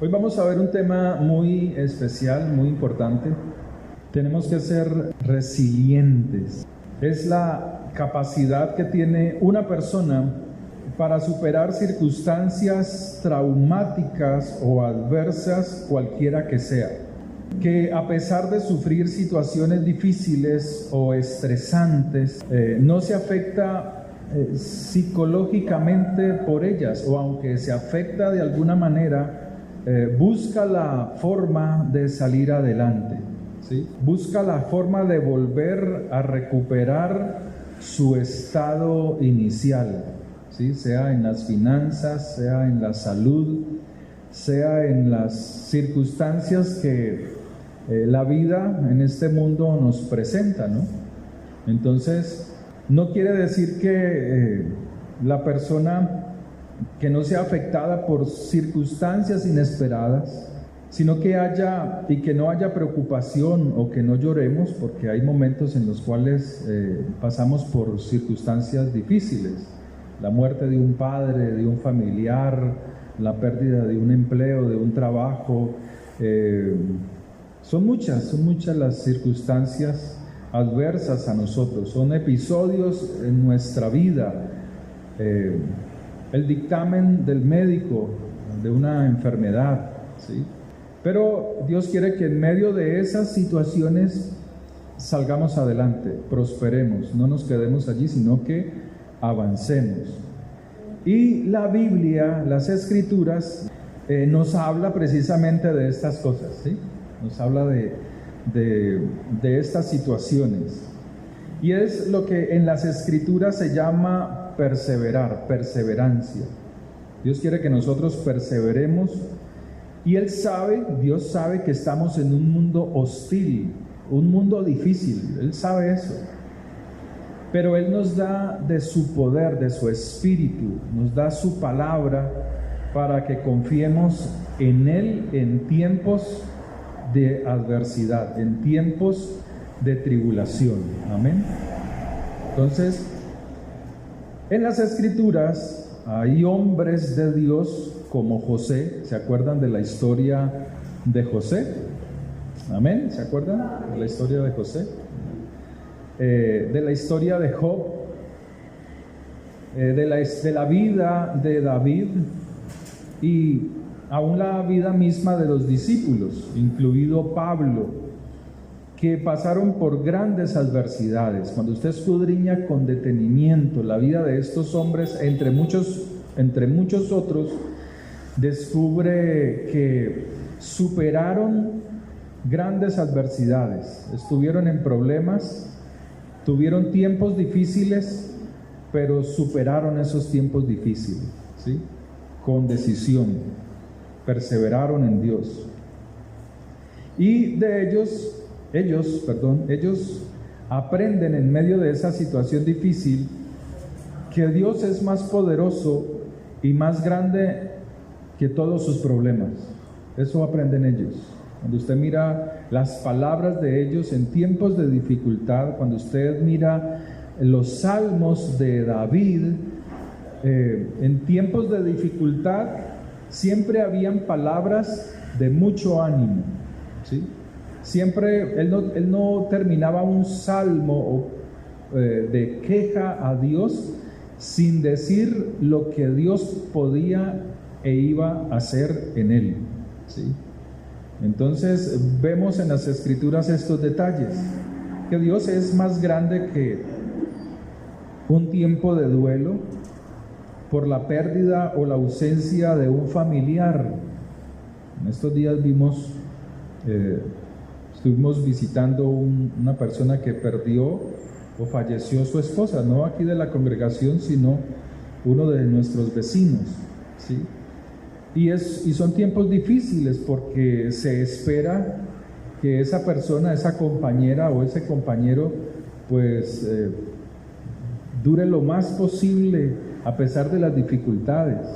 Hoy vamos a ver un tema muy especial, muy importante. Tenemos que ser resilientes. Es la capacidad que tiene una persona para superar circunstancias traumáticas o adversas, cualquiera que sea. Que a pesar de sufrir situaciones difíciles o estresantes, no se afecta psicológicamente por ellas, o aunque se afecta de alguna manera, busca la forma de salir adelante, ¿sí? Busca la forma de volver a recuperar su estado inicial, ¿sí? Sea en las finanzas, sea en la salud, sea en las circunstancias que la vida en este mundo nos presenta, ¿no? Entonces, no quiere decir que la persona que no sea afectada por circunstancias inesperadas, sino que no haya preocupación o que no lloremos, porque hay momentos en los cuales pasamos por circunstancias difíciles, la muerte de un padre, de un familiar, la pérdida de un empleo, de un trabajo, son muchas las circunstancias adversas a nosotros, son episodios en nuestra vida, el dictamen del médico de una enfermedad, ¿sí? Pero Dios quiere que en medio de esas situaciones salgamos adelante, prosperemos, no nos quedemos allí, sino que avancemos. Y la Biblia, las Escrituras, nos habla precisamente de estas cosas, ¿sí? Nos habla de estas situaciones. Y es lo que en las Escrituras se llama perseverar, perseverancia. Dios quiere que nosotros perseveremos, y Dios sabe que estamos en un mundo hostil, un mundo difícil, Él sabe eso. Pero Él nos da de su poder, de su espíritu, nos da su palabra para que confiemos en Él en tiempos de adversidad, en tiempos de tribulación. Amén. Entonces, en las Escrituras hay hombres de Dios como José. ¿Se acuerdan de la historia de José? Amén. ¿Se acuerdan de la historia de José? De la historia de Job, de la vida de David, y aún la vida misma de los discípulos, incluido Pablo, que pasaron por grandes adversidades. Cuando usted escudriña con detenimiento la vida de estos hombres, entre muchos otros, descubre que superaron grandes adversidades, estuvieron en problemas, tuvieron tiempos difíciles, pero superaron esos tiempos difíciles, ¿sí? Con decisión, perseveraron en Dios. Y de ellos aprenden en medio de esa situación difícil que Dios es más poderoso y más grande que todos sus problemas. Eso aprenden ellos. Cuando usted mira las palabras de ellos en tiempos de dificultad, cuando usted mira los salmos de David, en tiempos de dificultad siempre habían palabras de mucho ánimo, ¿sí? Siempre, él no terminaba un salmo de queja a Dios sin decir lo que Dios podía e iba a hacer en él, ¿sí? Entonces vemos en las Escrituras estos detalles, que Dios es más grande que un tiempo de duelo por la pérdida o la ausencia de un familiar. En estos días estuvimos visitando una persona que perdió o falleció su esposa, no aquí de la congregación, sino uno de nuestros vecinos, ¿sí? Y son tiempos difíciles porque se espera que esa persona, esa compañera o ese compañero, pues dure lo más posible a pesar de las dificultades,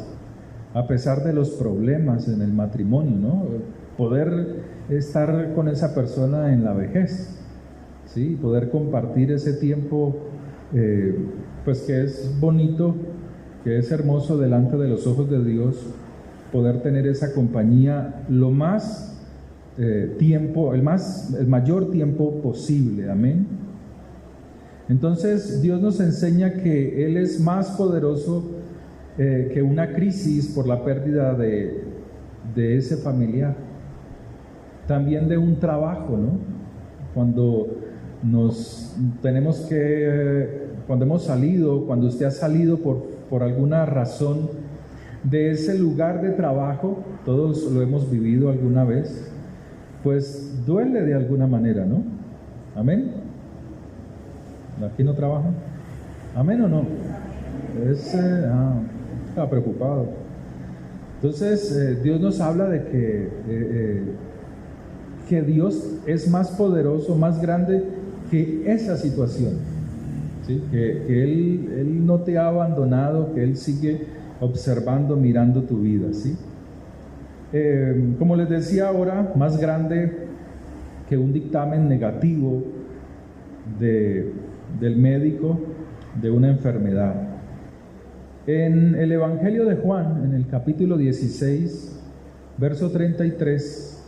a pesar de los problemas en el matrimonio, ¿no? Poder estar con esa persona en la vejez, ¿sí? Poder compartir ese tiempo, pues que es bonito, que es hermoso delante de los ojos de Dios, poder tener esa compañía lo más tiempo, el mayor tiempo posible. Amén. Entonces Dios nos enseña que Él es más poderoso que una crisis por la pérdida de ese familiar. También de un trabajo, ¿no? Cuando cuando hemos salido, cuando usted ha salido por alguna razón de ese lugar de trabajo, todos lo hemos vivido alguna vez, pues duele de alguna manera, ¿no? Amén. ¿Aquí no trabajan? ¿Amén o no? Estaba preocupado. Entonces, Dios nos habla de que Dios es más poderoso, más grande que esa situación, ¿sí? Que Él no te ha abandonado, que Él sigue observando, mirando tu vida, ¿sí? Como les decía ahora, más grande que un dictamen negativo del médico de una enfermedad. En el Evangelio de Juan, en el capítulo 16, verso 33,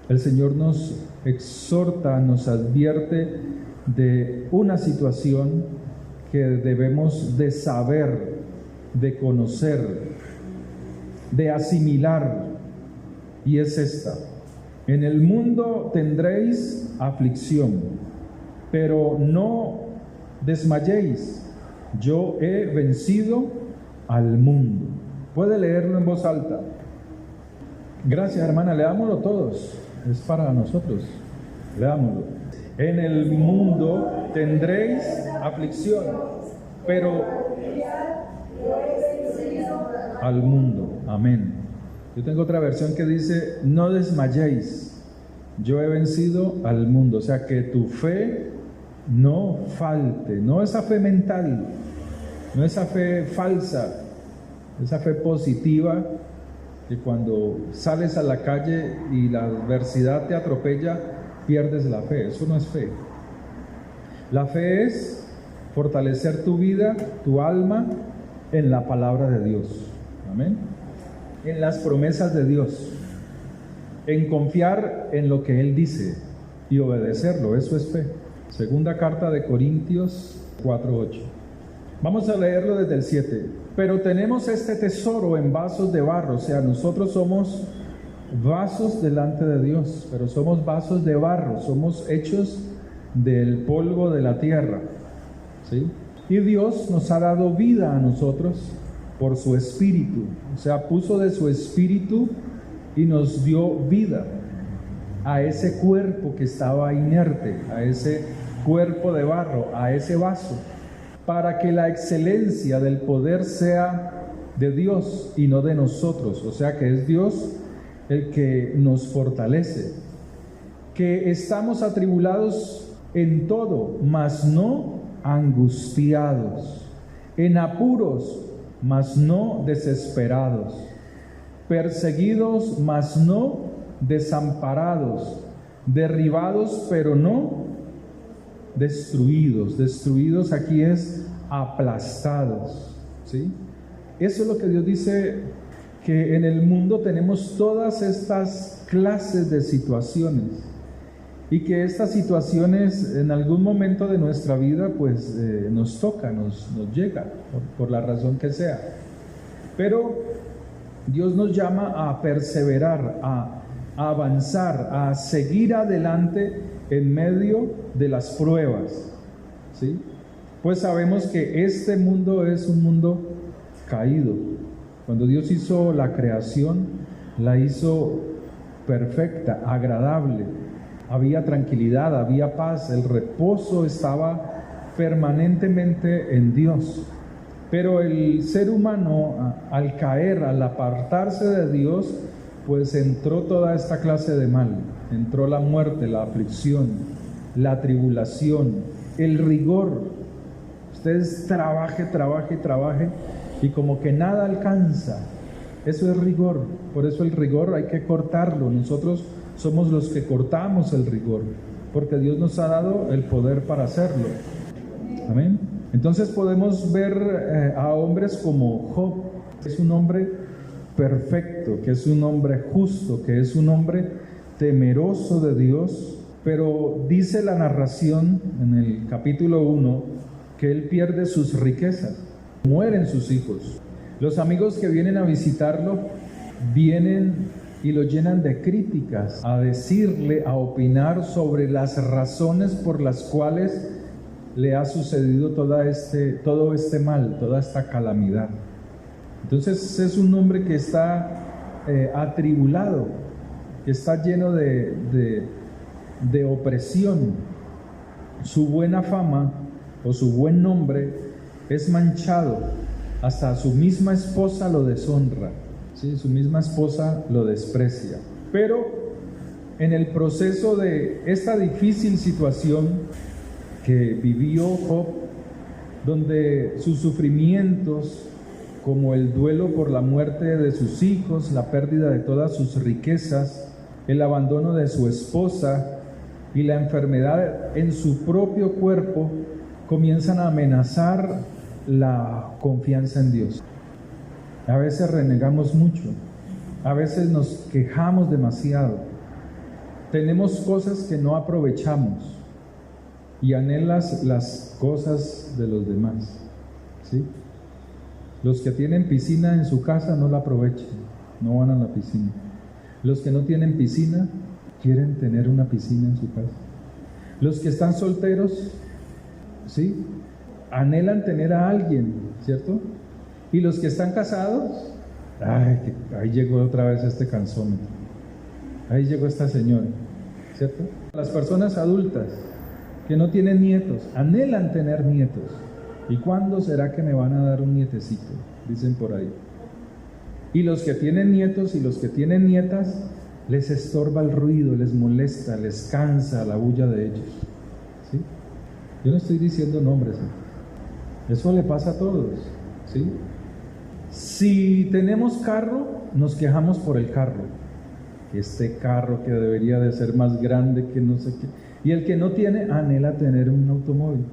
el Señor nos exhorta, nos advierte de una situación que debemos de saber, de conocer, de asimilar, y es esta: en el mundo tendréis aflicción, pero no desmayéis, yo he vencido al mundo. Puede leerlo en voz alta. Gracias, hermana, leámoslo todos, es para nosotros, leámoslo. En el mundo tendréis aflicción, pero al mundo. Amén. Yo tengo otra versión que dice: no desmayéis, yo he vencido al mundo. O sea, que tu fe no falte, no esa fe mental, no esa fe falsa, esa fe positiva que cuando sales a la calle y la adversidad te atropella, pierdes la fe. Eso no es fe. La fe es fortalecer tu vida, tu alma, en la palabra de Dios. Amén. En las promesas de Dios, en confiar en lo que Él dice y obedecerlo. Eso es fe. Segunda carta de Corintios 4:8. Vamos a leerlo desde el 7. Pero tenemos este tesoro en vasos de barro. O sea, nosotros somos vasos delante de Dios, pero somos vasos de barro, somos hechos del polvo de la tierra, ¿sí? Y Dios nos ha dado vida a nosotros por su Espíritu. O sea, puso de su Espíritu y nos dio vida a ese cuerpo que estaba inerte, a ese cuerpo de barro, a ese vaso, para que la excelencia del poder sea de Dios y no de nosotros. O sea, que es Dios el que nos fortalece. Que estamos atribulados en todo, mas no angustiados, en apuros, mas no desesperados, perseguidos, mas no desamparados, derribados, pero no destruidos. Destruidos aquí es aplastados, ¿sí? Eso es lo que Dios dice, que en el mundo tenemos todas estas clases de situaciones y que estas situaciones en algún momento de nuestra vida pues nos toca, nos llega por la razón que sea, pero Dios nos llama a perseverar, a avanzar, a seguir adelante en medio de las pruebas, ¿sí? Pues sabemos que este mundo es un mundo caído. Cuando Dios hizo la creación, la hizo perfecta, agradable. Había tranquilidad, había paz, el reposo estaba permanentemente en Dios. Pero el ser humano, al caer, al apartarse de Dios, pues entró toda esta clase de mal. Entró la muerte, la aflicción, la tribulación, el rigor. Ustedes trabaje y como que nada alcanza. Eso es rigor. Por eso el rigor hay que cortarlo. Nosotros somos los que cortamos el rigor, porque Dios nos ha dado el poder para hacerlo. Amén. Entonces podemos ver a hombres como Job. Es un hombre perfecto, que es un hombre justo, que es un hombre temeroso de Dios, pero dice la narración en el capítulo 1 que él pierde sus riquezas, mueren sus hijos. Los amigos que vienen a visitarlo vienen y lo llenan de críticas, a decirle, a opinar sobre las razones por las cuales le ha sucedido todo este mal, toda esta calamidad. Entonces es un hombre que está atribulado, que está lleno de opresión. Su buena fama o su buen nombre es manchado, hasta su misma esposa lo deshonra, ¿sí? Su misma esposa lo desprecia. Pero en el proceso de esta difícil situación que vivió Job, donde sus sufrimientos, como el duelo por la muerte de sus hijos, la pérdida de todas sus riquezas, el abandono de su esposa y la enfermedad en su propio cuerpo, comienzan a amenazar la confianza en Dios. A veces renegamos mucho, a veces nos quejamos demasiado, tenemos cosas que no aprovechamos y anhelas las cosas de los demás, ¿sí? Los que tienen piscina en su casa no la aprovechan, no van a la piscina. Los que no tienen piscina quieren tener una piscina en su casa. Los que están solteros, ¿sí?, anhelan tener a alguien, ¿cierto? Y los que están casados, ahí llegó otra vez este canzómetro, ahí llegó esta señora, ¿cierto? Las personas adultas que no tienen nietos, anhelan tener nietos. ¿Y cuándo será que me van a dar un nietecito?, dicen por ahí. Y los que tienen nietos y los que tienen nietas, les estorba el ruido, les molesta, les cansa la bulla de ellos, ¿sí? Yo no estoy diciendo nombres, ¿sí? Eso le pasa a todos, ¿sí? Si tenemos carro, nos quejamos por el carro, que este carro que debería de ser más grande, que no sé qué. Y el que no tiene, anhela tener un automóvil.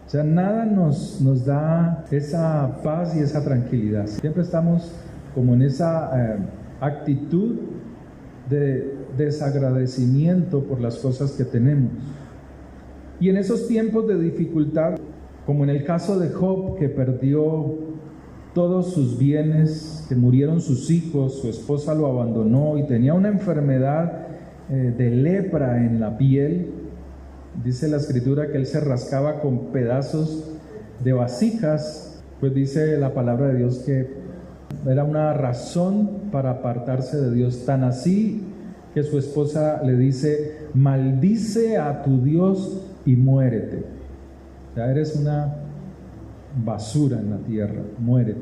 O sea, nada nos da esa paz y esa tranquilidad. Siempre estamos como en esa actitud de desagradecimiento por las cosas que tenemos. Y en esos tiempos de dificultad, como en el caso de Job, que perdió todos sus bienes, que murieron sus hijos, su esposa lo abandonó y tenía una enfermedad de lepra en la piel. Dice la escritura que él se rascaba con pedazos de vasijas, pues dice la palabra de Dios que era una razón para apartarse de Dios, tan así que su esposa le dice: maldice a tu Dios y muérete. O sea, eres una basura en la tierra, muérete.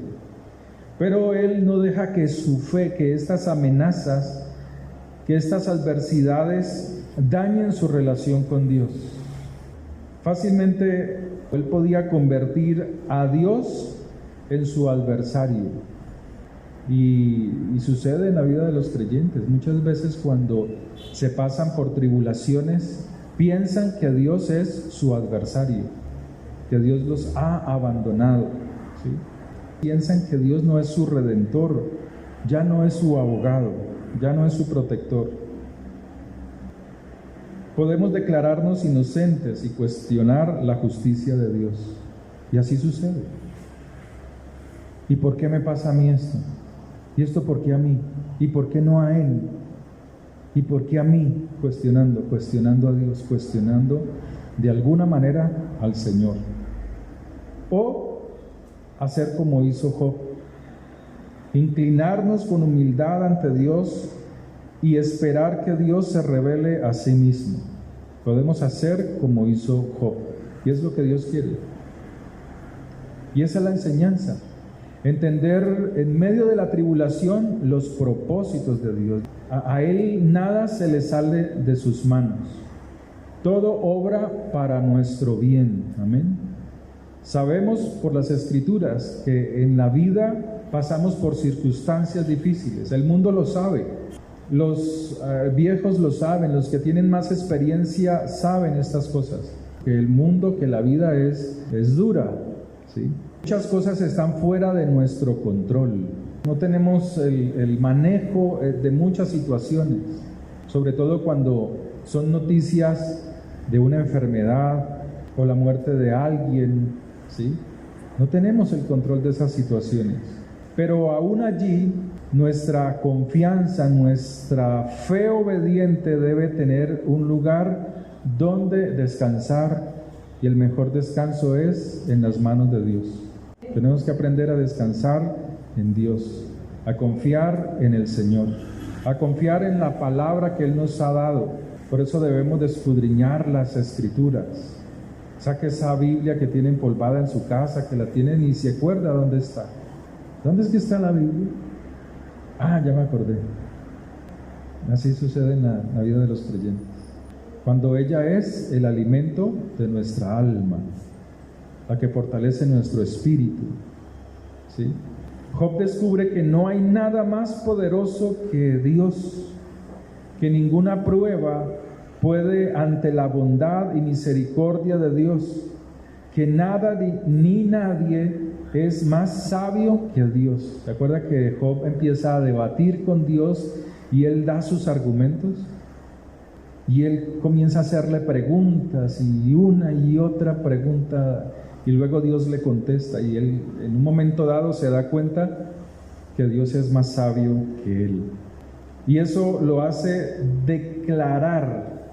Pero él no deja que su fe, que estas amenazas, que estas adversidades dañen su relación con Dios. Fácilmente él podía convertir a Dios en su adversario. Y sucede en la vida de los creyentes. Muchas veces cuando se pasan por tribulaciones, piensan que Dios es su adversario, que Dios los ha abandonado, ¿sí? Piensan que Dios no es su redentor, ya no es su abogado, ya no es su protector. Podemos declararnos inocentes y cuestionar la justicia de Dios. Y así sucede. ¿Y por qué me pasa a mí esto? ¿Y esto por qué a mí? ¿Y por qué no a Él? ¿Y por qué a mí? Cuestionando a Dios, cuestionando de alguna manera al Señor. O hacer como hizo Job, inclinarnos con humildad ante Dios y esperar que Dios se revele a sí mismo. Podemos hacer como hizo Job, y es lo que Dios quiere. Y esa es la enseñanza, entender en medio de la tribulación los propósitos de Dios. A Él nada se le sale de sus manos, todo obra para nuestro bien. Amén. Sabemos por las Escrituras que en la vida pasamos por circunstancias difíciles. El mundo lo sabe, los viejos lo saben, los que tienen más experiencia saben estas cosas, que el mundo, que la vida es dura, ¿sí? Muchas cosas están fuera de nuestro control, no tenemos el manejo de muchas situaciones, sobre todo cuando son noticias de una enfermedad o la muerte de alguien, ¿sí? No tenemos el control de esas situaciones, pero aún allí nuestra confianza, nuestra fe obediente debe tener un lugar donde descansar, y el mejor descanso es en las manos de Dios. Tenemos que aprender a descansar en Dios, a confiar en el Señor, a confiar en la palabra que Él nos ha dado. Por eso debemos de escudriñar las Escrituras. Saque esa Biblia que tiene empolvada en su casa, que la tiene ni se acuerda dónde está. ¿Dónde es que está la Biblia? Ah, ya me acordé. Así sucede en la vida de los creyentes. Cuando ella es el alimento de nuestra alma, la que fortalece nuestro espíritu, ¿sí? Job descubre que no hay nada más poderoso que Dios, que ninguna prueba puede ante la bondad y misericordia de Dios, que nada ni nadie es más sabio que Dios. ¿Se acuerda que Job empieza a debatir con Dios y él da sus argumentos? Y él comienza a hacerle preguntas y una y otra pregunta, y luego Dios le contesta, y él en un momento dado se da cuenta que Dios es más sabio que él. Y eso lo hace declarar: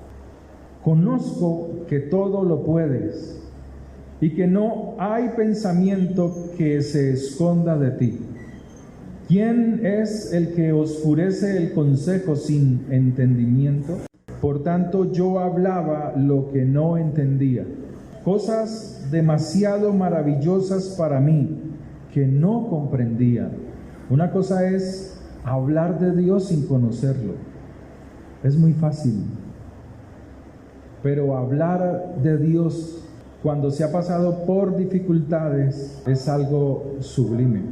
conozco que todo lo puedes y que no hay pensamiento que se esconda de ti. ¿Quién es el que oscurece el consejo sin entendimiento? Por tanto, yo hablaba lo que no entendía, cosas demasiado maravillosas para mí que no comprendía. Una cosa es hablar de Dios sin conocerlo, es muy fácil, pero hablar de Dios cuando se ha pasado por dificultades es algo sublime.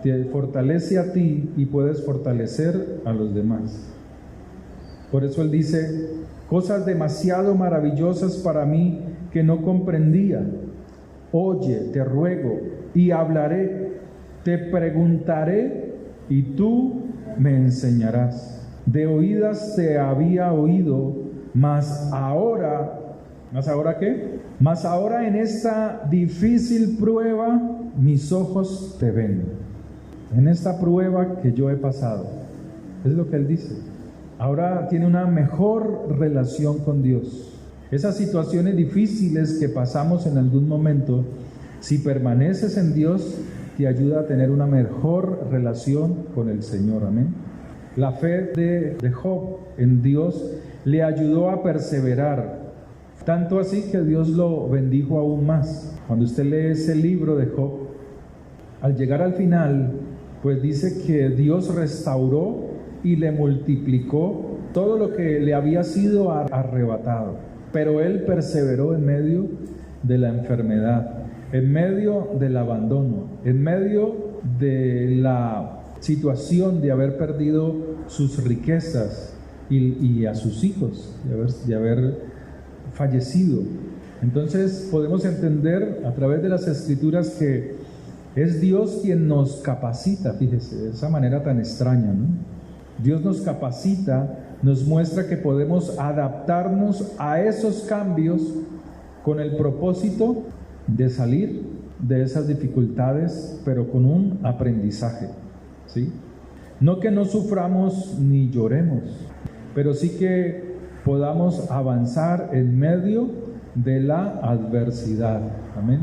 Te fortalece a ti y puedes fortalecer a los demás. Por eso él dice: cosas demasiado maravillosas para mí que no comprendía. Oye, te ruego, y hablaré, te preguntaré, y tú me enseñarás. De oídas te había oído, mas ahora ¿qué? Mas ahora en esta difícil prueba, mis ojos te ven. En esta prueba que yo he pasado. Es lo que él dice. Ahora tiene una mejor relación con Dios. Esas situaciones difíciles que pasamos en algún momento, si permaneces en Dios, te ayuda a tener una mejor relación con el Señor. Amén. La fe de Job en Dios le ayudó a perseverar. Tanto así que Dios lo bendijo aún más. Cuando usted lee ese libro de Job, al llegar al final, pues dice que Dios restauró y le multiplicó todo lo que le había sido arrebatado. Pero él perseveró en medio de la enfermedad, en medio del abandono, en medio de la situación de haber perdido sus riquezas y a sus hijos, de haber fallecido. Entonces podemos entender a través de las Escrituras que es Dios quien nos capacita. Fíjese, de esa manera tan extraña, ¿no? Dios nos capacita, nos muestra que podemos adaptarnos a esos cambios con el propósito de salir de esas dificultades, pero con un aprendizaje, ¿sí? No que no suframos ni lloremos, pero sí que podamos avanzar en medio de la adversidad. Amén.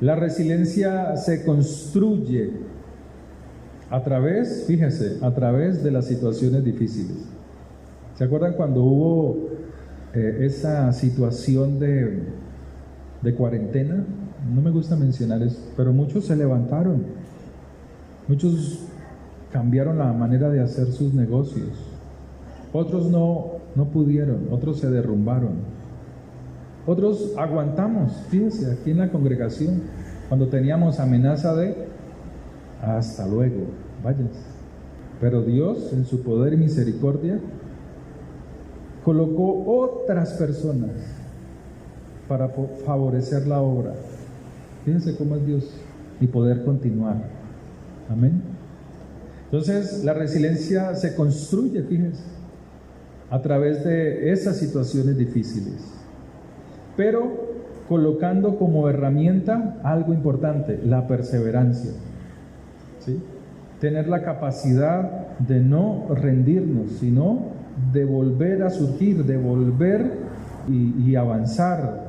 La resiliencia se construye a través, fíjese, a través de las situaciones difíciles. ¿Se acuerdan cuando hubo esa situación de cuarentena? No me gusta mencionar eso, pero muchos se levantaron, muchos cambiaron la manera de hacer sus negocios, otros no pudieron, otros se derrumbaron, otros aguantamos. Fíjense, aquí en la congregación, cuando teníamos amenaza de hasta luego, vayas, pero Dios en su poder y misericordia colocó otras personas para favorecer la obra. Fíjense cómo es Dios y poder continuar. Amén. Entonces, la resiliencia se construye, fíjense, a través de esas situaciones difíciles, pero colocando como herramienta algo importante, la perseverancia, ¿sí? Tener la capacidad de no rendirnos, sino de volver a surgir, de volver y avanzar.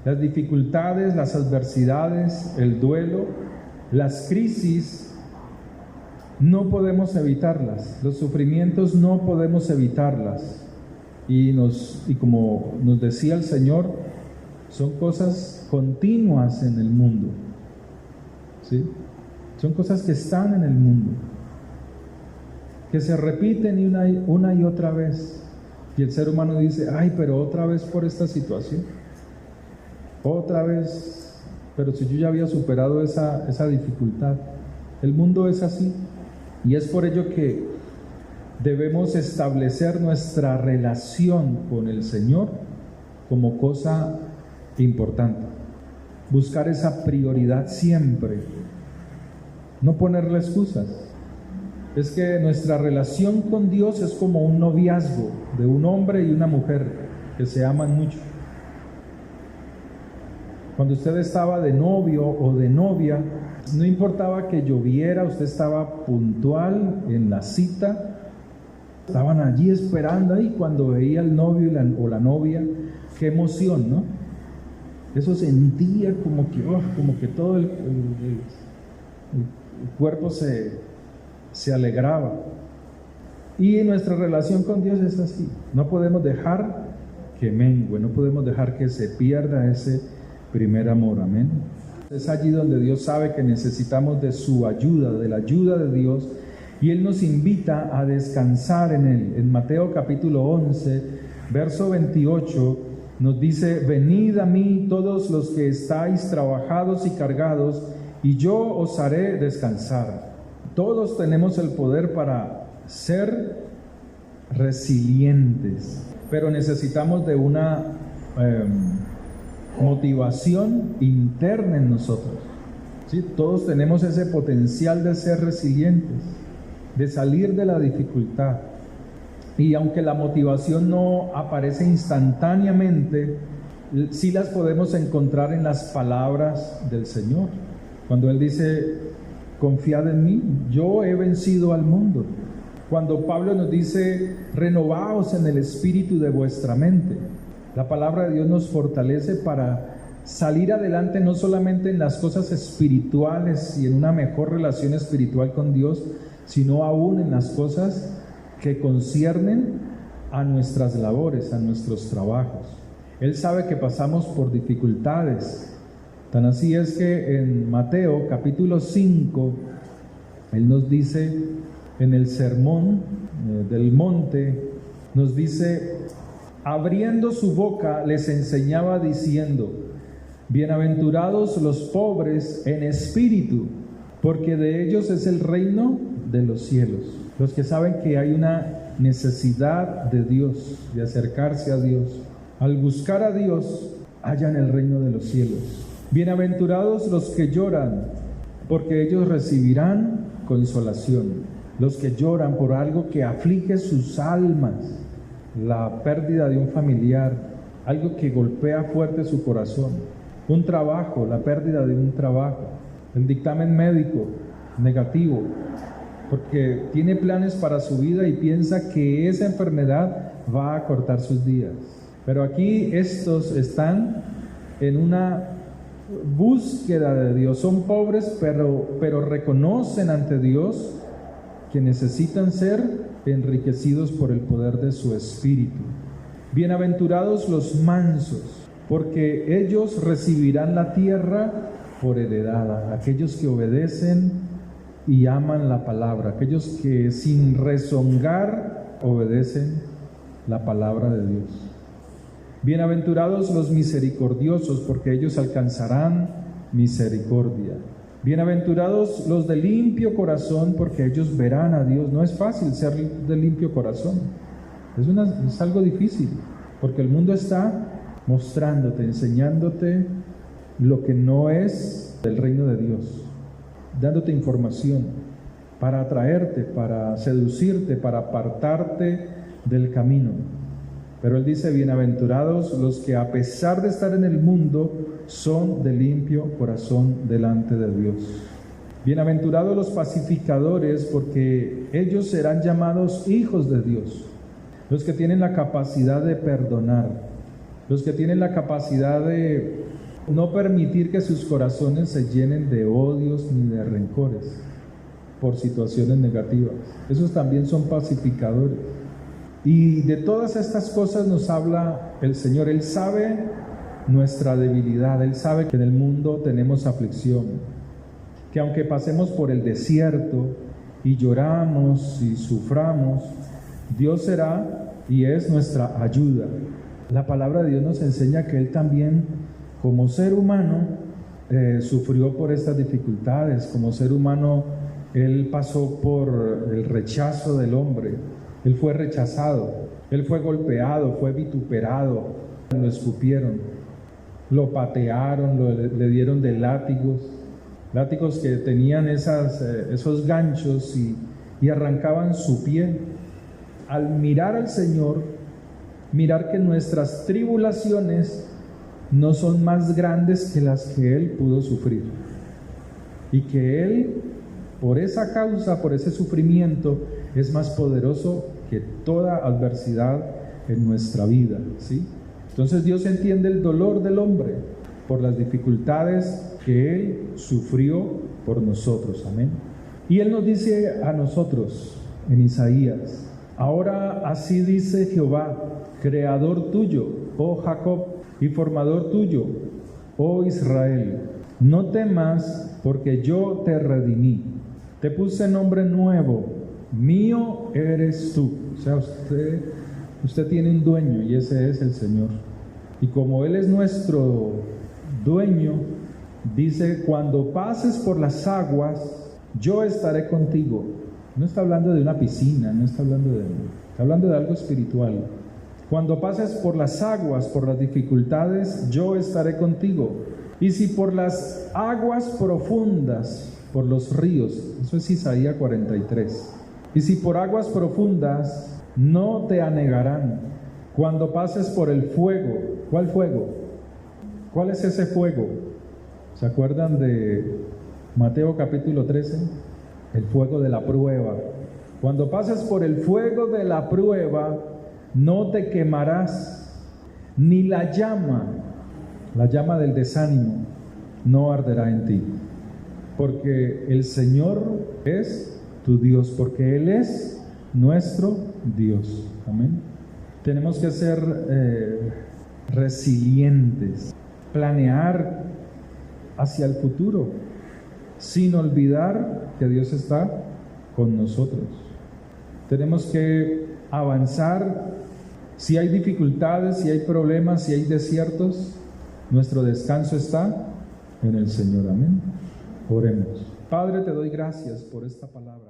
Las dificultades, las adversidades, el duelo, las crisis, no podemos evitarlas. Los sufrimientos no podemos evitarlas. Y como nos decía el Señor, son cosas continuas en el mundo, ¿sí? Son cosas que están en el mundo, que se repiten una y otra vez. Y el ser humano dice, ay, pero otra vez por esta situación, otra vez, pero si yo ya había superado esa dificultad. El mundo es así, y es por ello que debemos establecer nuestra relación con el Señor como cosa importante. Buscar esa prioridad siempre, no ponerle excusas. Es que nuestra relación con Dios es como un noviazgo de un hombre y una mujer que se aman mucho. Cuando usted estaba de novio o de novia, no importaba que lloviera, usted estaba puntual en la cita, estaban allí esperando ahí cuando veía al novio o la novia, qué emoción, ¿no? Eso sentía como que todo el cuerpo se alegraba. Y nuestra relación con Dios es así. No podemos dejar que mengue, no podemos dejar que se pierda ese primer amor. Amén. Es allí donde Dios sabe que necesitamos de su ayuda, de la ayuda de Dios, y Él nos invita a descansar en Él. En Mateo capítulo 11, verso 28, nos dice: venid a mí todos los que estáis trabajados y cargados, y yo os haré descansar. Todos tenemos el poder para ser resilientes, pero necesitamos de una motivación interna en nosotros, ¿sí? Todos tenemos ese potencial de ser resilientes, de salir de la dificultad. Y aunque la motivación no aparece instantáneamente, sí las podemos encontrar en las palabras del Señor. Cuando Él dice: confiad en mí, yo he vencido al mundo. Cuando Pablo nos dice: renovaos en el espíritu de vuestra mente. La palabra de Dios nos fortalece para salir adelante, no solamente en las cosas espirituales y en una mejor relación espiritual con Dios, sino aún en las cosas que conciernen a nuestras labores, a nuestros trabajos. Él sabe que pasamos por dificultades. Tan así es que en Mateo capítulo 5, Él nos dice, en el sermón del monte, nos dice: abriendo su boca les enseñaba diciendo: bienaventurados los pobres en espíritu, porque de ellos es el reino de los cielos. Los que saben que hay una necesidad de Dios, de acercarse a Dios. Al buscar a Dios, hallan el reino de los cielos. Bienaventurados los que lloran, porque ellos recibirán consolación. Los que lloran por algo que aflige sus almas, la pérdida de un familiar, algo que golpea fuerte su corazón, un trabajo, la pérdida de un trabajo, el dictamen médico negativo, porque tiene planes para su vida y piensa que esa enfermedad va a acortar sus días. Pero aquí estos están en una búsqueda de Dios, son pobres, pero reconocen ante Dios que necesitan ser enriquecidos por el poder de su espíritu. Bienaventurados los mansos, porque ellos recibirán la tierra por heredad. Aquellos que obedecen y aman la palabra, aquellos que sin rezongar obedecen la palabra de Dios. Bienaventurados los misericordiosos, porque ellos alcanzarán misericordia. Bienaventurados los de limpio corazón, porque ellos verán a Dios. No es fácil ser de limpio corazón, es algo difícil, porque el mundo está mostrándote, enseñándote lo que no es del reino de Dios, dándote información. para atraerte, para seducirte, para apartarte del camino. Pero Él dice, bienaventurados los que a pesar de estar en el mundo, son de limpio corazón delante de Dios. Bienaventurados los pacificadores, porque ellos serán llamados hijos de Dios. Los que tienen la capacidad de perdonar, los que tienen la capacidad de no permitir que sus corazones se llenen de odios ni de rencores por situaciones negativas. Esos también son pacificadores. Y de todas estas cosas nos habla el Señor. Él sabe nuestra debilidad, Él sabe que en el mundo tenemos aflicción, que aunque pasemos por el desierto y lloramos y suframos, Dios será y es nuestra ayuda. La palabra de Dios nos enseña que Él también, como ser humano, sufrió por estas dificultades. Como ser humano, Él pasó por el rechazo del hombre. Él fue rechazado, Él fue golpeado, fue vituperado, lo escupieron, lo patearon, le dieron de látigos que tenían esos ganchos y arrancaban su piel. Al mirar al Señor, mirar que nuestras tribulaciones no son más grandes que las que Él pudo sufrir, y que Él, por esa causa, por ese sufrimiento, es más poderoso que toda adversidad en nuestra vida, ¿sí? Entonces Dios entiende el dolor del hombre por las dificultades que Él sufrió por nosotros, amén. Y Él nos dice a nosotros en Isaías, ahora así dice Jehová, creador tuyo, oh Jacob, y formador tuyo, oh Israel, no temas, porque yo te redimí, te puse nombre nuevo, mío eres tú. O sea, usted tiene un dueño y ese es el Señor. Y como Él es nuestro dueño, dice, cuando pases por las aguas, yo estaré contigo. No está hablando de una piscina, no está hablando de algo espiritual. Cuando pases por las aguas, por las dificultades, yo estaré contigo. Y si por las aguas profundas, por los ríos, eso es Isaías 43. Y si por aguas profundas, no te anegarán. Cuando pases por el fuego, ¿cuál fuego? ¿Cuál es ese fuego? ¿Se acuerdan de Mateo capítulo 13? El fuego de la prueba. Cuando pases por el fuego de la prueba, no te quemarás, ni la llama del desánimo, no arderá en ti. Porque el Señor es tu Dios, porque Él es nuestro Dios. Amén. Tenemos que ser resilientes, planear hacia el futuro, sin olvidar que Dios está con nosotros. Tenemos que avanzar. Si hay dificultades, si hay problemas, si hay desiertos, nuestro descanso está en el Señor. Amén. Oremos. Padre, te doy gracias por esta palabra.